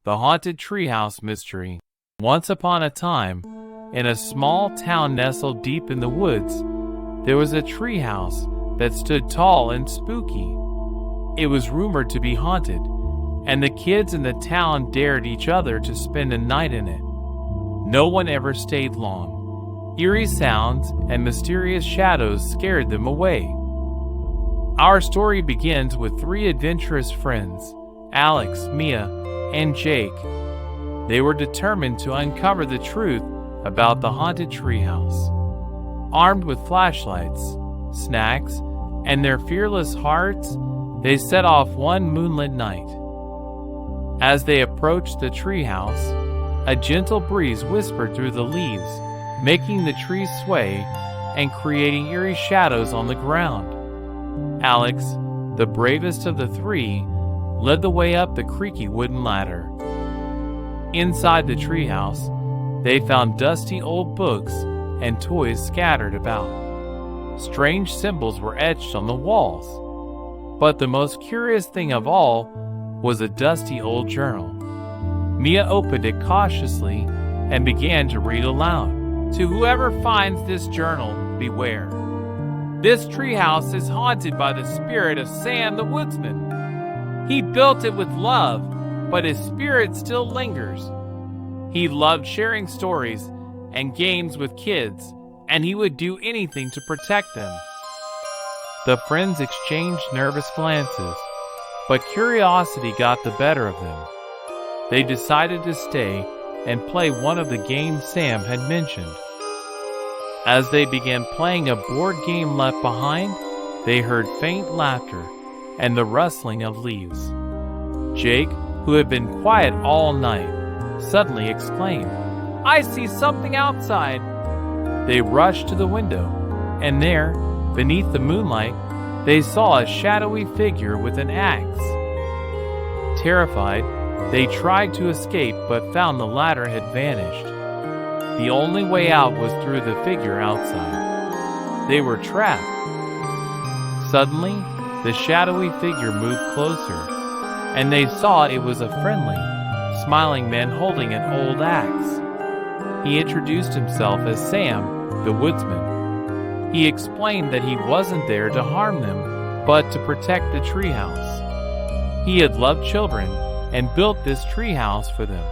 The Haunted Treehouse Mystery. Once upon a time, in a small town nestled deep in the woods, there was a treehouse that stood tall and spooky. It was rumored to be haunted, and the kids in the town dared each other to spend a night in it. No one ever stayed long. Eerie sounds and mysterious shadows scared them away. Our story begins with three adventurous friends, Alex, Mia, and Jake. They were determined to uncover the truth about the haunted treehouse. Armed with flashlights, snacks, and their fearless hearts, they set off one moonlit night. As they approached the treehouse, a gentle breeze whispered through the leaves, making the trees sway and creating eerie shadows on the ground. Alex, the bravest of the three, led the way up the creaky wooden ladder. Inside the treehouse, they found dusty old books and toys scattered about. Strange symbols were etched on the walls. But the most curious thing of all was a dusty old journal. Mia opened it cautiously and began to read aloud. To whoever finds this journal, beware. This treehouse is haunted by the spirit of Sam the Woodsman. He built it with love, but his spirit still lingers. He loved sharing stories and games with kids, and he would do anything to protect them. The friends exchanged nervous glances, but curiosity got the better of them. They decided to stay and play one of the games Sam had mentioned. As they began playing a board game left behind, they heard faint laughter and the rustling of leaves. Jake, who had been quiet all night, suddenly exclaimed, "I see something outside!" They rushed to the window, and there, beneath the moonlight, they saw a shadowy figure with an axe. Terrified, they tried to escape but found the ladder had vanished. The only way out was through the figure outside. They were trapped. Suddenly, the shadowy figure moved closer, and they saw it was a friendly, smiling man holding an old axe. He introduced himself as Sam, the Woodsman. He explained that he wasn't there to harm them, but to protect the treehouse. He had loved children and built this treehouse for them.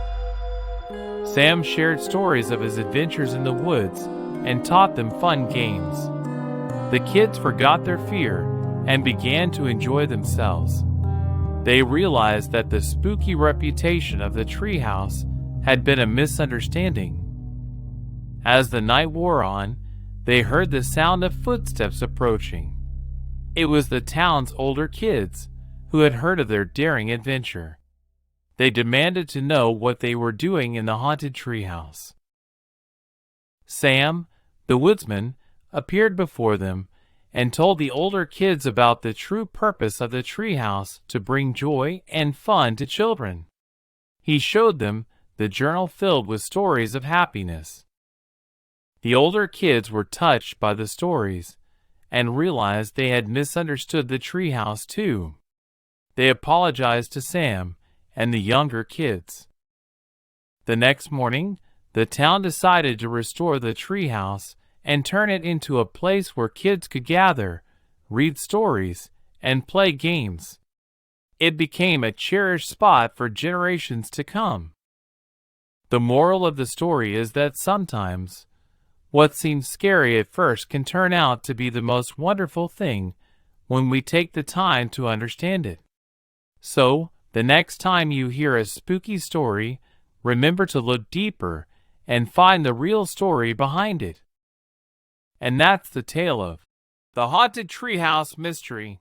Sam shared stories of his adventures in the woods and taught them fun games. The kids forgot their fear and began to enjoy themselves. They realized that the spooky reputation of the treehouse had been a misunderstanding. As the night wore on, they heard the sound of footsteps approaching. It was the town's older kids who had heard of their daring adventure. They demanded to know what they were doing in the haunted treehouse. Sam, the woodsman, appeared before them and told the older kids about the true purpose of the treehouse to bring joy and fun to children. He showed them the journal filled with stories of happiness. The older kids were touched by the stories and realized they had misunderstood the treehouse too. They apologized to Sam and the younger kids. The next morning, the town decided to restore the treehouse and turn it into a place where kids could gather, read stories, and play games. It became a cherished spot for generations to come. The moral of the story is that sometimes, what seems scary at first can turn out to be the most wonderful thing when we take the time to understand it. So, the next time you hear a spooky story, remember to look deeper and find the real story behind it. And that's the tale of The Haunted Treehouse Mystery.